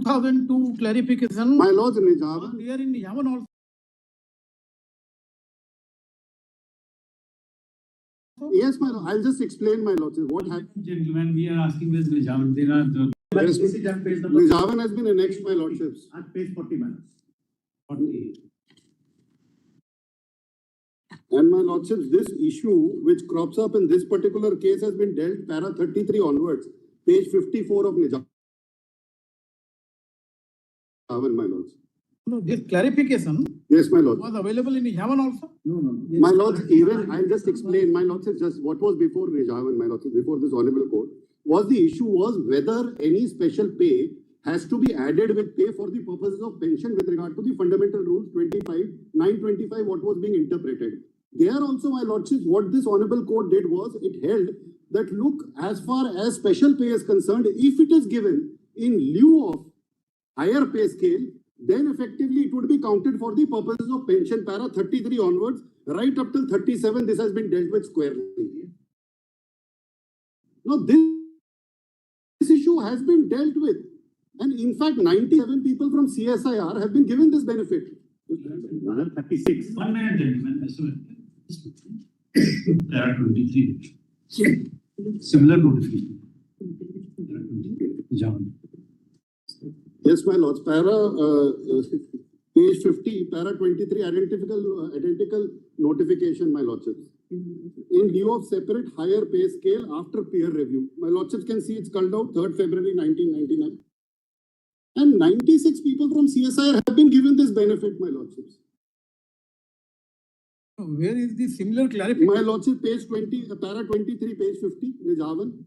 2002 clarification. My lords, Nijavan. There in Nijavan also. Yes, my lord. I'll just explain, my lords. What happened? Gentlemen, we are asking this Nijavan. Nijavan has been annexed, my lordships. At page 40, madam. 40. And my lordships, this issue which crops up in this particular case has been dealt para 33 onwards, page 54 of Nijavan, my lords. No, this clarification. Yes, my lord. Was available in Nijavan also. No. Yes. My lords, even I'll just explain. My lords, it's just what was before Nijavan, my lords, before this honorable court, was the issue was whether any special pay has to be added with pay for the purposes of pension with regard to the fundamental rules 925, what was being interpreted. There also, my lordships, what this honorable court did was it held that look, as far as special pay is concerned, if it is given in lieu of higher pay scale, then effectively it would be counted for the purposes of pension para 33 onwards, right up till 37, this has been dealt with squarely. Now, this issue has been dealt with. And in fact, 97 people from CSIR have been given this benefit. 36. 1 minute, gentlemen. There are 23. Similar notification. Yes, my lords. Page 50, para 23, identical notification, my lordships. In lieu of separate higher pay scale after peer review. My lordships can see it's called out 3rd February 1999. And 96 people from CSIR have been given this benefit, my lordships. Where is the similar clarification? My lordship, page 20, para 23, page 50, Nijavan.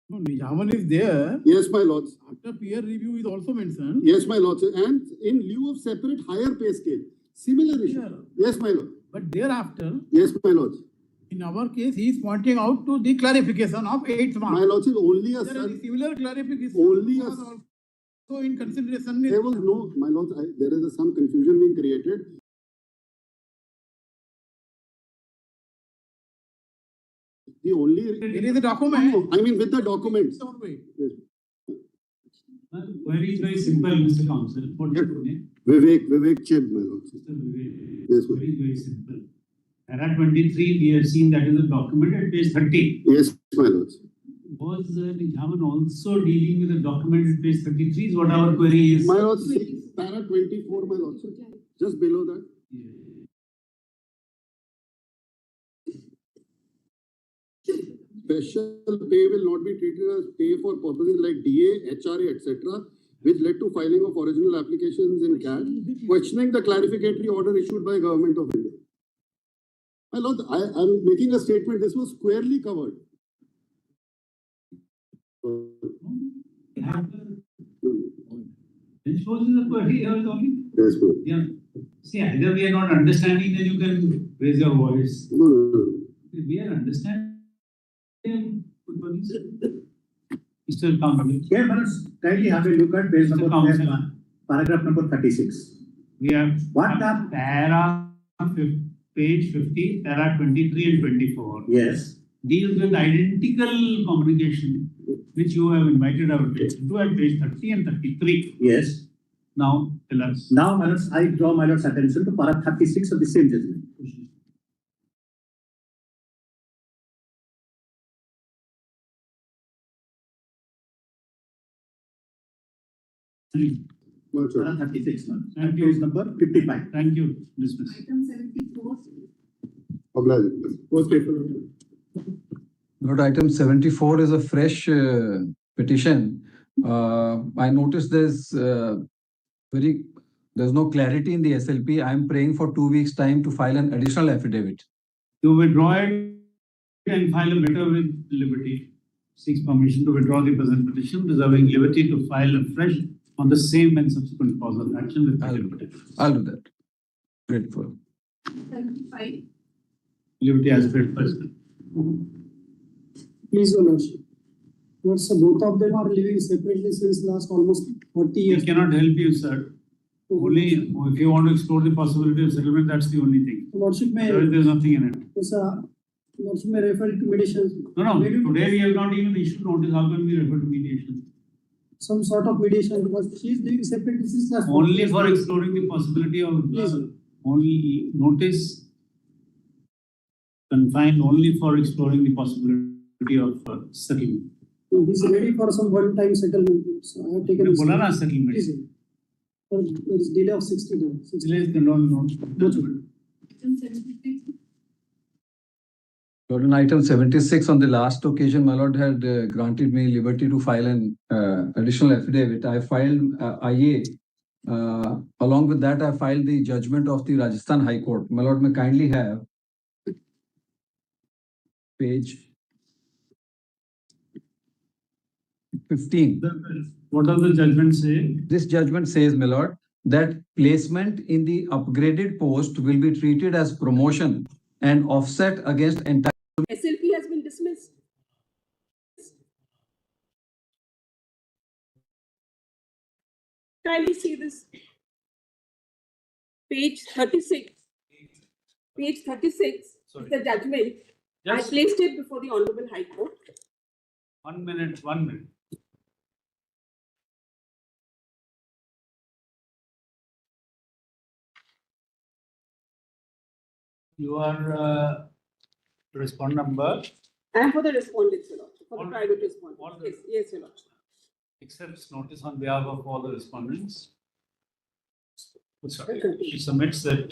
No, Nijavan is there. Yes, my lords. After peer review is also mentioned. Yes, my lords. And in lieu of separate higher pay scale. Similar issue. Yeah. Yes, my lord. But thereafter, Yes, my lords. in our case, he is pointing out to the clarification of 8th March. My lordship, only a There is a similar clarification. Only a- was also in consideration. There was no, my lords, there is some confusion being created. The only. It is a document. I mean, with the documents. Yes. Query is very simple, Mr. Counsel. What is your name? Vivek Chib, my lords. Mr. Vivek. Yes, Query is very simple. Para 23, we have seen that is a document at page 30. Yes, my lords. Was Nijavan also dealing with the document at page 33 is what our query is. My lords, para 24, my lords. Just below that. Special pay will not be treated as pay for purposes like DA, HRA, etc., which led to filing of original applications in CAT, questioning the clarificatory order issued by Government of India. My lord, I'm making a statement. This was squarely covered. Which was the query you are talking? Yes, sir. Yeah. See, either we are not understanding, then you can raise your voice. No. We are understanding. Mr. Counsel. Here, madam, kindly have a look at page Mr. number Counsel. paragraph number 36. We have What are- para page 50, para 23 and 24. Yes. Deals with identical communication, which you have invited our attention to at page 30 and 33. Yes. Now, tell us. Now, madam, I draw my lord's attention to para 36 of the same judgment. Para 36, madam. Thank Page you. number 55. Thank you. Dismiss. Item 74. Lord, item 74 is a fresh petition. I noticed there's no clarity in the SLP. I'm praying for 2 weeks' time to file an additional affidavit. To withdraw it and file a letter with liberty. Seeks permission to withdraw the present petition, reserving liberty to file afresh on the same and subsequent cause of action with liberty. I'll do that. Grateful. 75. Liberty as a person. Please, Your Lordship. Yes, so both of them are living separately since last almost 40 We years. cannot help you, sir. Only if you want to explore the possibility of settlement, that's the only thing. Lordship may, There's nothing in it. yes, Lordship may refer to mediation. No. Today we have not even issued notice. How can we refer to mediation? some sort of mediation because she is living separately since last. Only for exploring the possibility of, Yes. only notice confined only for exploring the possibility of settlement. So he's ready for some one-time settlement. So I have taken. आपने बोला ना settlement. Please. There is delay of 60 days. Delay the non Item 76. Lord, on item 76, on the last occasion, my lord had granted me liberty to file an additional affidavit. I filed IA. Along with that, I filed the judgment of the Rajasthan High Court. My lord, may kindly have page 15. What does the judgment say? This judgment says, my lord, that placement in the upgraded post will be treated as promotion and offset against entire. SLP has been dismissed. Kindly see this. Page 36. Page 36 Sorry. is the judgment. I Just placed it before the Honorable High Court. 1 minute, 1 minute. Your respond number And for the respondents, Your Lordship, for the All- private respondents. all the- Yes, yes, Your Lordship. accepts notice on behalf of all the respondents. Sorry, Okay. she submits that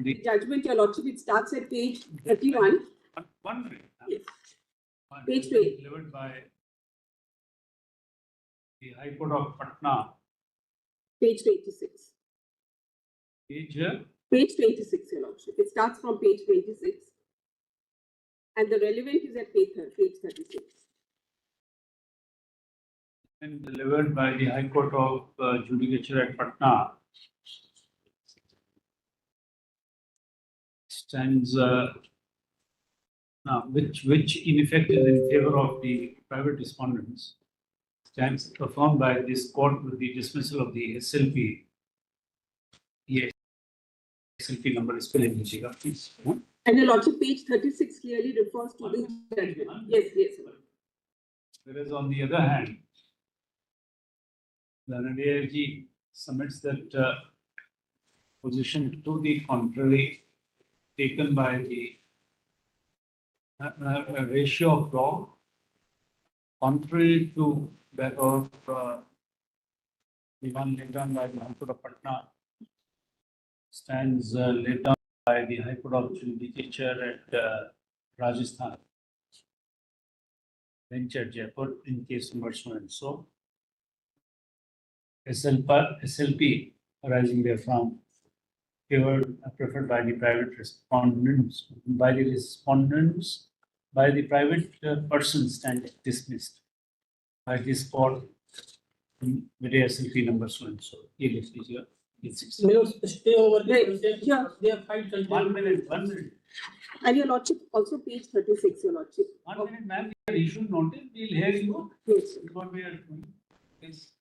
The judgment, Your Lordship, it starts at page 31. 1 minute. Yes. One Page 2. delivered by the High Court of Patna, Page 26. page Page 26, Your Lordship. It starts from page 26. And the relevant is at page 36. and delivered by the High Court of Judicature at Patna. Stands which in effect is in favor of the private respondents, stands performed by this court with the dismissal of the SLP. Yes, SLP number is still in Michigan, please. And Your Lordship, page 36 clearly refers to the judgment. Yes, yes. Your Lordship. Whereas on the other hand, the NDIG submits that position to the contrary taken by the ratio of law contrary to that of the one laid down by the High Court of Patna, stands laid down by the High Court of Judicature at Rajasthan, bench at Jaipur in case number so and so. SLP arising therefrom preferred by the private respondents, by the private person stand dismissed by this court with the SLP number so and so. Ye likh lijiye. Stay over Right. Yeah. They have filed contempt. 1 minute, 1 minute. And Your Lordship, also page 36, Your Lordship. 1 minute, ma'am. We are issued notice. We'll hear you. Yes. What we are doing is,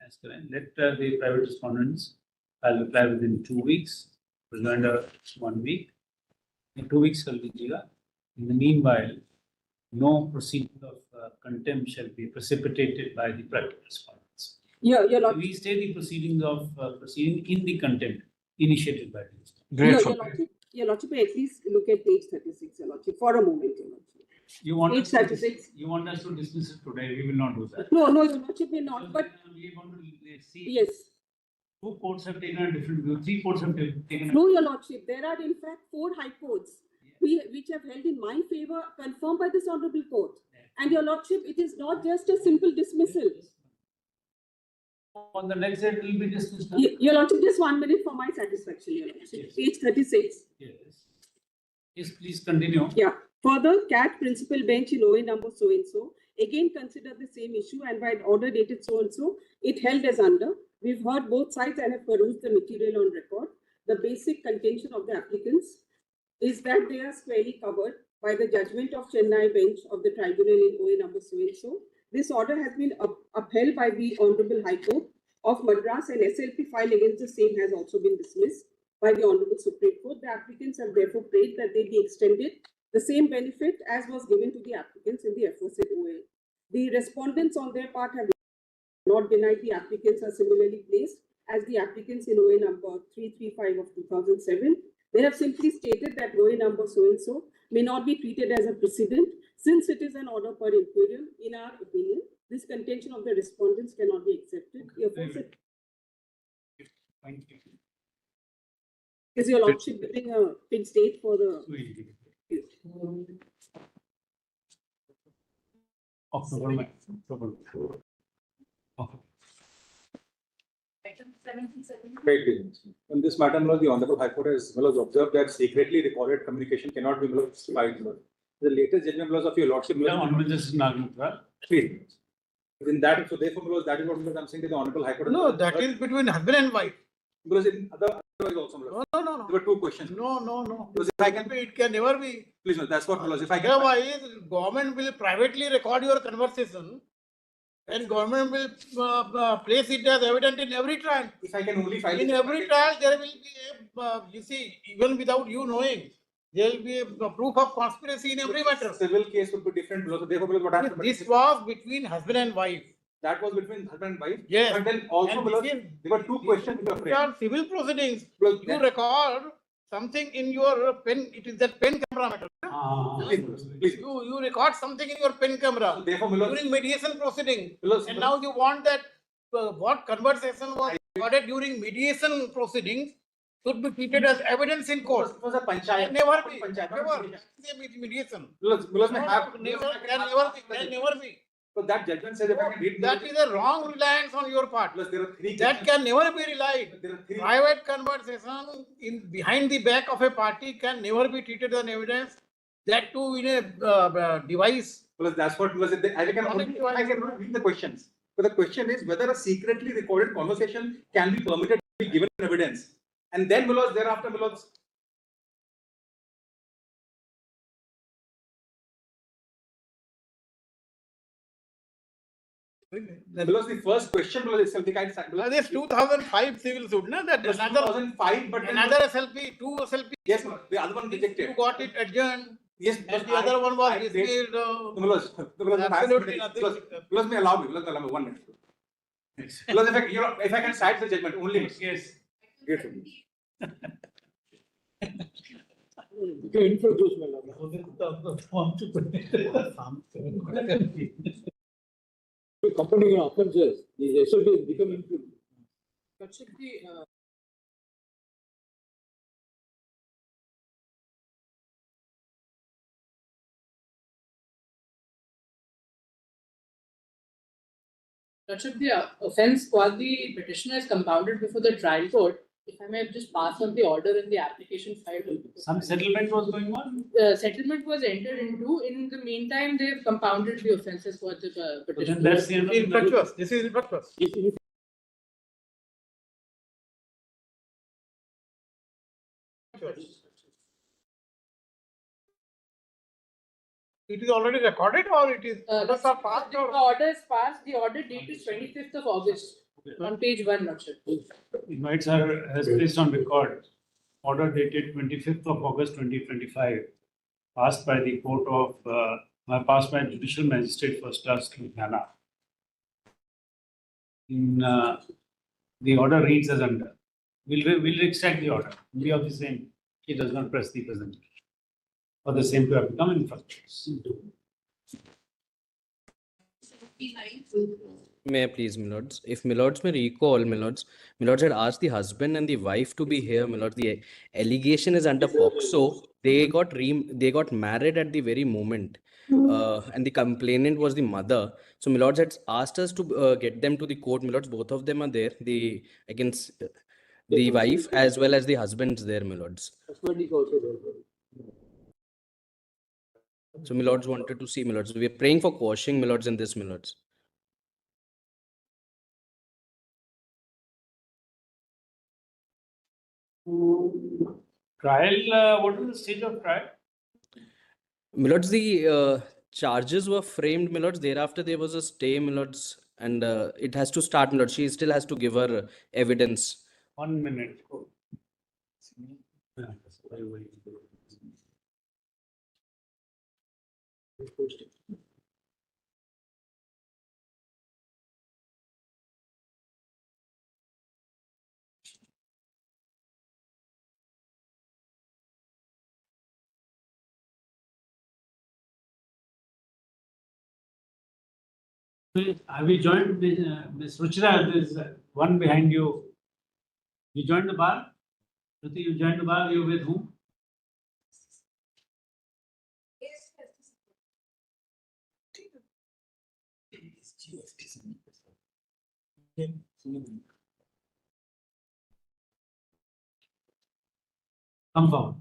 as correct, let the private respondents file reply within 2 weeks, remainder 1 week. In 2 weeks, kar lijiyega. In the meanwhile, no proceeding of contempt shall be precipitated by the private respondents. Your Lordship. We stay the proceedings of proceeding in the contempt initiated by the respondent. Your Lordship, at least look at page 36, Your Lordship, for a moment, Your Lordship. You want Page us to 36. You want us to dismiss it today? We will not do that. No, Your Lordship may not, but We want to see. yes. 2 courts have taken a different view. 3 courts have taken. No, Your Lordship, there are in fact 4 high courts which have held in my favor, confirmed by this honorable court. And Your Lordship, it is not just a simple dismissal. On the next day, it will be dismissed. Huh? Your Lordship, just 1 minute for my satisfaction, Your Lordship. Yes. Page 36. Yes. Yes, please continue. Yeah. Further, CAT principal bench in OA number so and so again considered the same issue, and by order dated so and so, it held as under. We've heard both sides and have perused the material on record. The basic contention of the applicants is that they are squarely covered by the judgment of Chennai bench of the tribunal in OA number so and so. This order has been upheld by the Honorable High Court of Madras, and SLP file against the same has also been dismissed by the Honorable Supreme Court. The applicants have therefore prayed that they be extended the same benefit as was given to the applicants in the aforesaid OA. The respondents on their part have not denied the applicants are similarly placed as the applicants in OA number 335 of 2007. They have simply stated that OA number so-and-so may not be treated as a precedent since it is an order per inquiry. In our opinion, this contention of the respondents cannot be accepted. Thank you. Is your lordship giving a fixed date for the October. Okay. Item 77. Right. On this matter, the Honorable High Court has observed that secretly recorded communication cannot be filed. The latest judgment of your lordship. Yeah, Honorable Justice Nagaraj. Please. In that, so therefore, that is what I'm saying that the Honorable High Court. No, that is between husband and wife. Because in other also. No. There were two questions. No. Because if I can, It can never be. please, no, that's what if I can. Otherwise, government will privately record your conversation and government will place it as evidence in every trial. If I can only file In every trial, there will be you see, even without you knowing, there will be a proof of conspiracy in every matter. Civil case would be different. So therefore, what happened? This was between husband and wife. That was between husband and wife. Yes. But then also And this is- there were two questions which were These framed. are civil proceedings. Because You record something in your pen. It is that pen camera matter. please. You record something in your pen camera Therefore, during mediation proceeding, and now you want that what conversation was recorded during mediation proceedings should be treated as evidence in court. it was a panchayat. Never be. Panchayat. Never. Mediation. Can Never be. So that judgment says if I can read That is a wrong reliance on your part. plus there are three That can never be relied. there are three Private conversation in behind the back of a party can never be treated as evidence. That too in a device. plus that's what was it. I can only I can read the questions. But the question is whether a secretly recorded conversation can be permitted to be given evidence. And then thereafter the first question was itself the kind of This 2005 civil suit, no? That another 2005, but then another SLP, two SLP. yes, the other one rejected. You got it adjourned. Yes, And the other one was I dismissed. Absolutely nothing. Plus, may allow me. 1 minute. Plus, if I can cite the judgment only. Yes. Accompanying offences, the SOP is becoming. Lordship, the offence while the petitioner is compounded before the trial court, if I may just pass on the order in the application filed. Some settlement was going on. Settlement was entered into. In the meantime, they've compounded the offences for the But then petitioner. that's the end of the matter. Infructuous. This is infructuous. It is already recorded or it is orders are passed The or order is passed. The order date is 25th of August on page 1, Lordship. Invites are has placed on record. Order dated 25th of August 2025, passed by the court of passed by Judicial Magistrate First Class Ludhiana. In the order reads as under. We'll extract the order. Be of the same. He does not press the presentation. For the same to have become infructuous. May I please, Milords? If Milords may recall, Milords had asked the husband and the wife to be here, Milords. The allegation is under POCSO. They got married at the very moment. And the complainant was the mother. So Milords had asked us to get them to the court. Milords, both of them are there. Against the wife as well as the husband's there, Milords. So Milords wanted to see Milords. We are praying for quashing Milords in this, Milords. Trial, what is the stage of trial? Milords, the charges were framed, Milords. Thereafter, there was a stay, Milords, and it has to start, Milords. She still has to give her evidence. 1 minute. Have you joined Ms. Ruchira? There's one behind you. You joined the bar? Shruti, you joined the bar, you with whom? Come forward.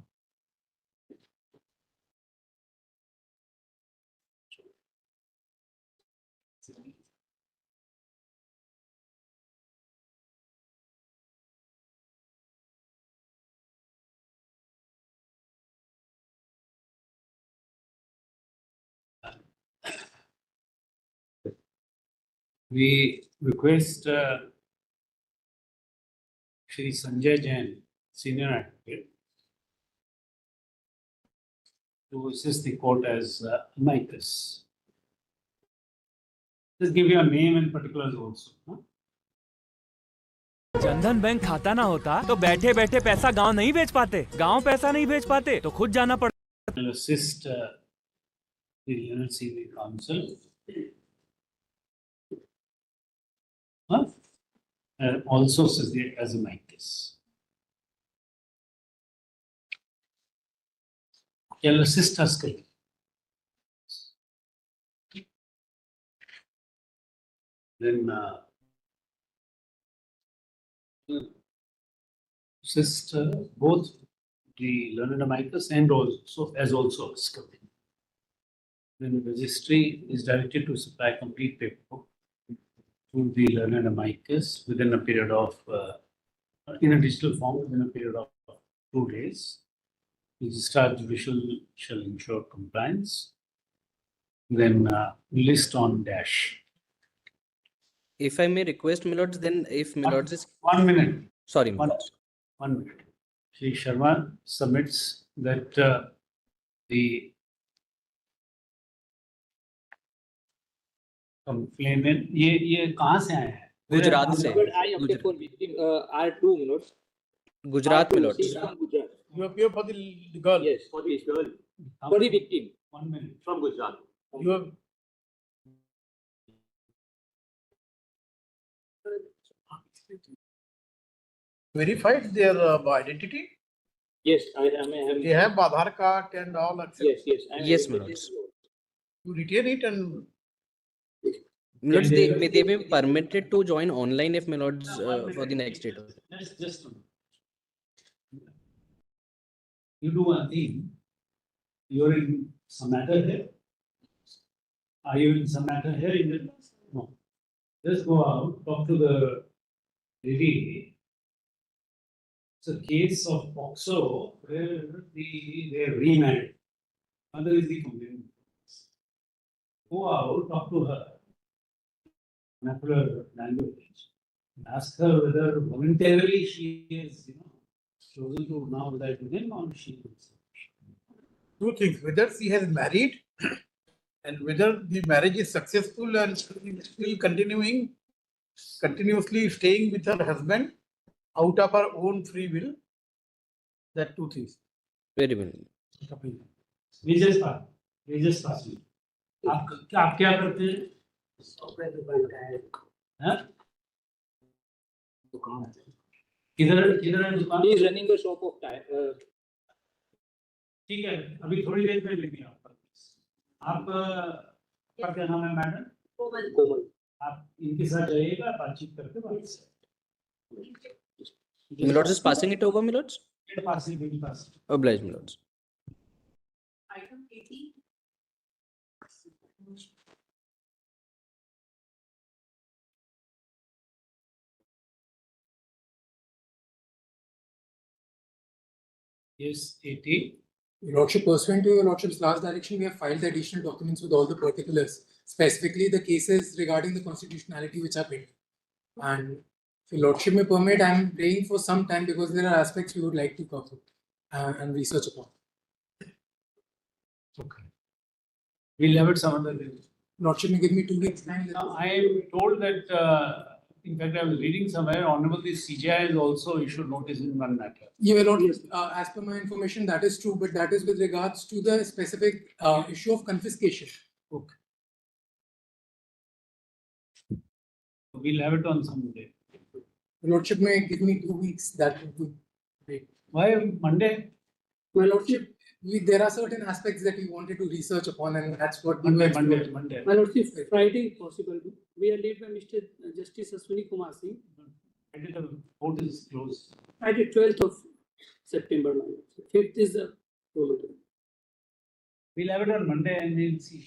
We request Shri Sanjay Jain, Senior Advocate, to assist the court as amicus. Just give your name and particulars also. Huh? Jan Dhan bank खाता ना होता तो बैठे बैठे पैसा गांव नहीं भेज पाते, गांव पैसा नहीं भेज पाते तो खुद जाना पड़ता। Will assist the Union Civil Council. Also as amicus. Will assist us. Then assist both the learned amicus and also also us. Then the registry is directed to supply complete paperwork to the learned amicus within a period of in a digital form within a period of 2 days. Registrar Judicial shall ensure compliance. Then list on dash. If I may request, my lords, then if my lords is 1 minute. sorry, my lords. 1 minute. Shri Sharma submits that the complainant ये कहाँ से आया है? गुजरात से। I appear for victim R2 minutes. Gujarat, my lords. She's from Gujarat. You appear for the girl. Yes, for the girl. For the victim 1 minute. from Gujarat. You have verified their identity. Yes, I am. They have Aadhaar card and all. Yes, yes. I am Yes, my verified. lords. You retain it and My lords, they may be permitted to join online if my lords for the next date. Just you do one thing. You're in some matter here. Are you in some matter here? No. Just go out, talk to the lady. It's a case of POXO where they're remarried. Mother is the complainant. Go out, talk to her. Vernacular language. Ask her whether voluntarily she is, chosen to now reside with him or she is. two things, whether she has married and whether the marriage is successful and still continuously staying with her husband out of her own free will. That two things. Very well. We just pass. आप क्या करते हैं? हाँ? किधर है दुकान? He is running a shop of tire. ठीक है, अभी थोड़ी देर में लेंगे आप क्या नाम है मैडम? Komal. आप इनके साथ जाइएगा, बातचीत करके वापस My lords is passing it over, my lords. Pass Oblige, my lords. Item 80. Yes, 80. Your Lordship, pursuant to Your Lordship's last direction, we have filed the additional documents with all the particulars, specifically the cases regarding the constitutionality which are pending. And if Your Lordship may permit, I am praying for some time because there are aspects we would like to cover and research upon. Okay. We'll have it some other day. Lordship may give me 2 weeks time. Now, I am told that, in fact, I was reading somewhere, Honorable the CJI has also issued notice in one matter. Yeah, Lord, as per my information, that is true, but that is with regards to the specific issue of confiscation. Okay. We'll have it on some day. Lordship may give me 2 weeks, that would be great. Why Monday? My Lordship, there are certain aspects that we wanted to research upon, and that's what we Monday, were Monday, exploring. Monday. My lordship, Friday if possible. We are led by Mr. Justice Ashwini Kumar Singh. Friday the court is closed. Friday 12th of September. My lordship. 5th is the holiday. We'll have it on Monday and we'll see.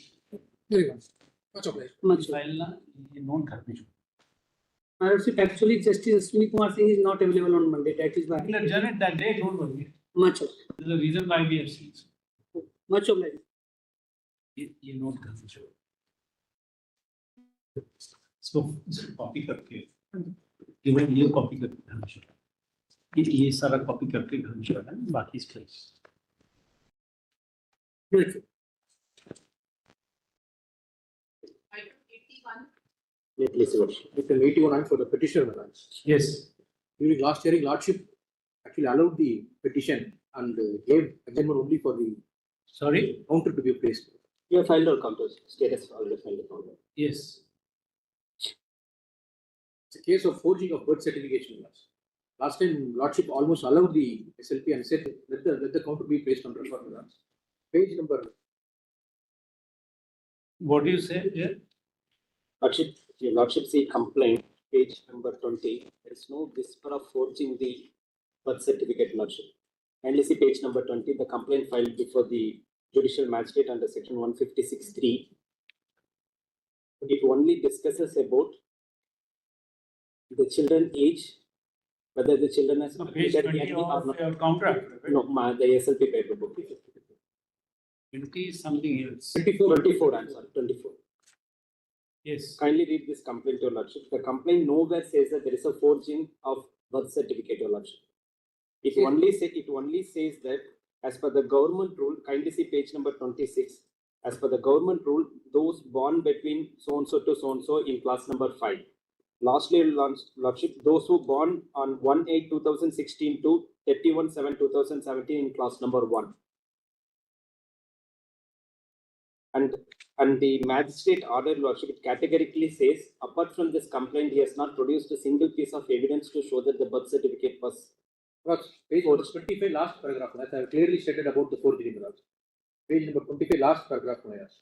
Very good. Much obliged. Much. File na, ye known karni cho. My lordship, actually Justice Ashwini Kumar Singh is not available on Monday. That is why. We'll adjourn it that day, don't worry. Much. There's a reason why we have seen. Much obliged. ये note कर दीजिए इसको copy करके केवल ये copy करके हमेशा ये सारा कॉपी करके हमेशा है बाकी इसके Please, Lordship. Item 81 for the petitioner, my lords. yes During last hearing, Lordship actually allowed the petition and gave adjournment only for the sorry counter to be placed. You have filed or counter, status already filed or counter. yes It's a case of forging of birth certification, my lords. Last time, Lordship almost allowed the SLP and said, let the counter be placed on record, my lords. Page number, what do you say here Lordship, your Lordship see complaint, page number 20. There is no whisper of forging the birth certificate, Lordship. Kindly see page number 20, the complaint filed before the judicial magistrate under section 156(3). It only discusses about the children age, whether the children has no, page 20 of your contract right? No, the SLP paper book. 20 is something else 24, I'm sorry, 24. yes Kindly read this complaint, your Lordship. The complaint nowhere says that there is a forging of birth certificate, your Lordship. It only says that as per the government rule, kindly see page number 26. As per the government rule, those born between so and so to so and so in class number 5. Lastly, Lordship, those who born on 1/8/2016 to 31/7/2017 in class number 1. And the magistrate order, Lordship, it categorically says, apart from this complaint, he has not produced a single piece of evidence to show that the birth certificate was. page number 25, last paragraph, as I have clearly stated about the forgery, my lords. Page number 25, last paragraph, my lords.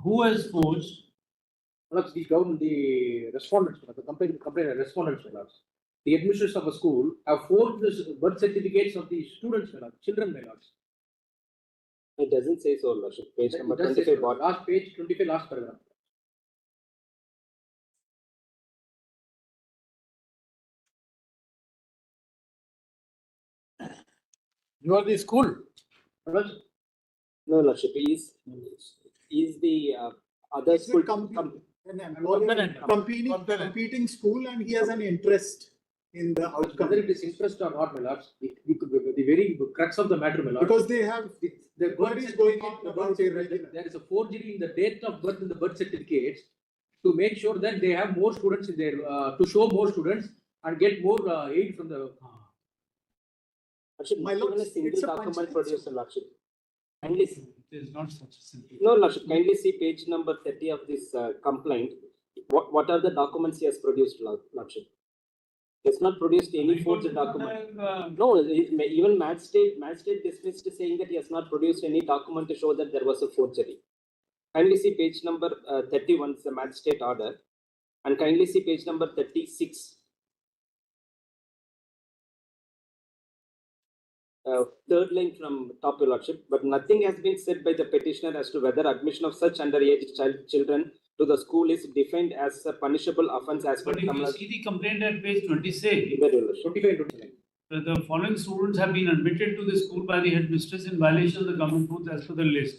who has forged Lords, the government, the respondents, the complaint respondents, my lords. The administrators of a school have forged the birth certificates of the students, my lords, children, my lords. It doesn't say so, Lordship. Page number It does say 25, so. bottom. Last page, 25, last paragraph. You are the school. Lords, No, Lordship, is the other school. Competing school and he has an interest in the outcome. whether it is interest or not, my lords, the very crux of the matter, my lords. Because they have, The what is going on about irregular? There is a forgery in the date of birth in the birth certificates to make sure that they have more students in their, to show more students and get more aid from the. Lordship, My not even a lords, single it's a document punchline. produced, Lordship. Kindly see. it is not such a simple No, Lordship, kindly see page number 30 of this complaint. What are the documents he has produced, Lordship? He has not produced any forged document. No, even magistrate dismissed saying that he has not produced any document to show that there was a forgery. Kindly see page number 31, the magistrate order, and kindly see page number 36. Third line from top, your Lordship, but nothing has been said by the petitioner as to whether admission of such underage children to the school is defined as a punishable offence as per but if you Tamil. see the complaint at page 26 Very well, Lordship. 25 and 29. the following students have been admitted to the school by the headmistress in violation of the government rules as per the list.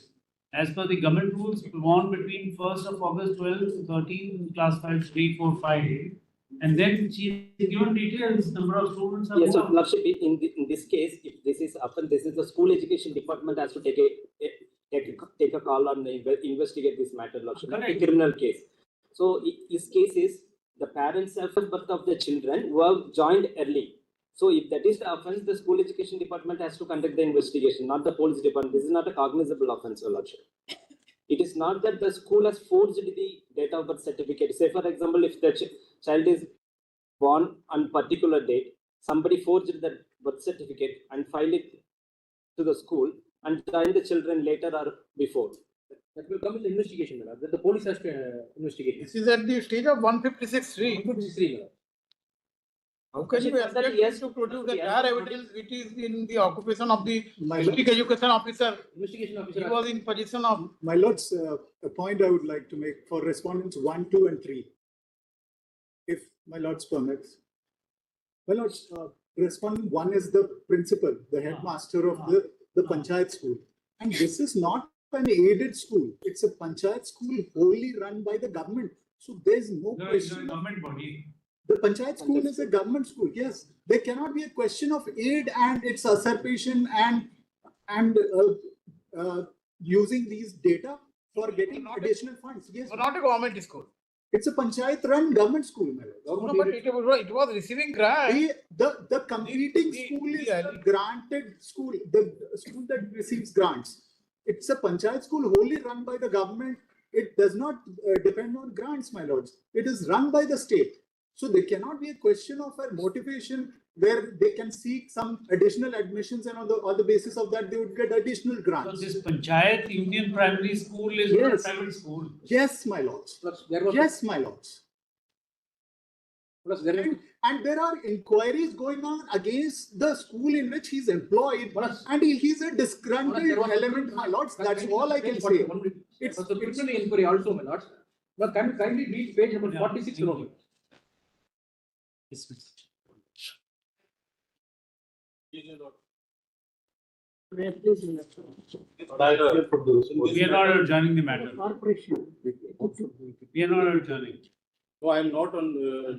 As per the government rules, born between 1st of August 12 to 13, class 5, 3, 4, 5, And then she is given details, number of students. Yes, so Lordship, in this case, if this is often, this is the school education department has to take a call on investigate this matter, Lordship, a criminal case. So this case is the parents have birth of the children who have joined early. So if that is the offence, the school education department has to conduct the investigation, not the police department. This is not a cognizable offence, Your Lordship. It is not that the school has forged the date of birth certificate. Say, for example, if the child is born on particular date, somebody forged the birth certificate and filed it to the school and joined the children later or before. That will come in the investigation, madam. That the police has to investigate. This is at the stage of 156(3). 153, madam. How can you expect Yes. to produce the entire evidence which is in the occupation of the district education officer? Investigation He officer. was in position of. My lords, a point I would like to make for respondents 1, 2, and 3. If my lords permits. My lords, respondent 1 is the principal, the headmaster of the panchayat school. And this is not an aided school. It's a panchayat school wholly run by the government. So there's no No, it's a question. government body. The panchayat school is a government school. Yes, there cannot be a question of aid and its usurpation and using these data for getting additional funds. Yes, Not a government school. it's a panchayat run government school. My lord. No, but it was receiving grant. The competing school is the granted school, the school that receives grants. It's a panchayat school wholly run by the government. It does not depend on grants, my lords. It is run by the state. So there cannot be a question of a motivation where they can seek some additional admissions, and on the basis of that they would get additional So grants. this Panchayat Union Primary School is not a Yes. private school. Yes, my lords. Plus, there was. Yes, my lords. Plus, there is. And there are inquiries going on against the school in which he's employed, Plus, and he's a disgruntled there was- element, my lords. That's all I can say. It's a criminal inquiry also, my lords. But can you kindly read page number Yeah, 46 thank of you. it? We are not adjourning the matter. Corporation. We are not adjourning. No, I am not on.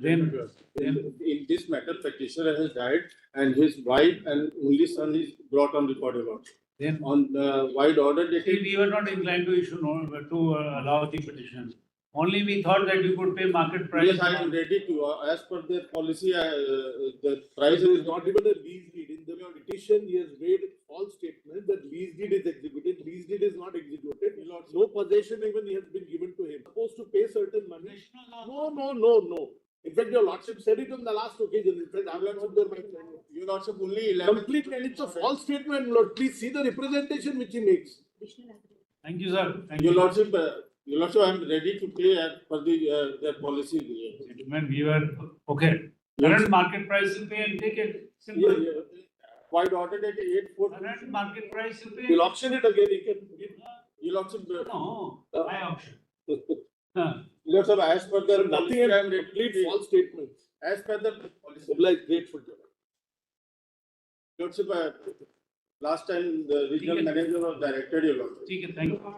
In this matter, petitioner has died, and his wife and only son is brought on record about. Then On wide order, we were not inclined to issue allow the petition. Only we thought that you could pay market price. yes, I am ready to. As per their policy, the price is not even a lease deed. In the petition, he has made false statement that lease deed is executed. Lease deed is not executed. No possession even has been given to him. Supposed to pay certain money. No. In fact, your lordship said it on the last occasion. In fact, I will not there, my friend. Your lordship only 11. Completely, and it's a false statement, Lord. Please see the representation which he makes. Thank you, sir. Thank Your you. lordship, I am ready to pay as per their policy. Gentlemen, we were, okay. Current market price you pay and take it. Simple. Wide order at 8-4. Current market price you pay. You'll auction it again. You'll auction. No, I auction. Lord, sir, as per the policy, I am complete false statement. As per the policy, like grateful. Lord, sir, last time the regional manager was directed, your lordship. Thank you.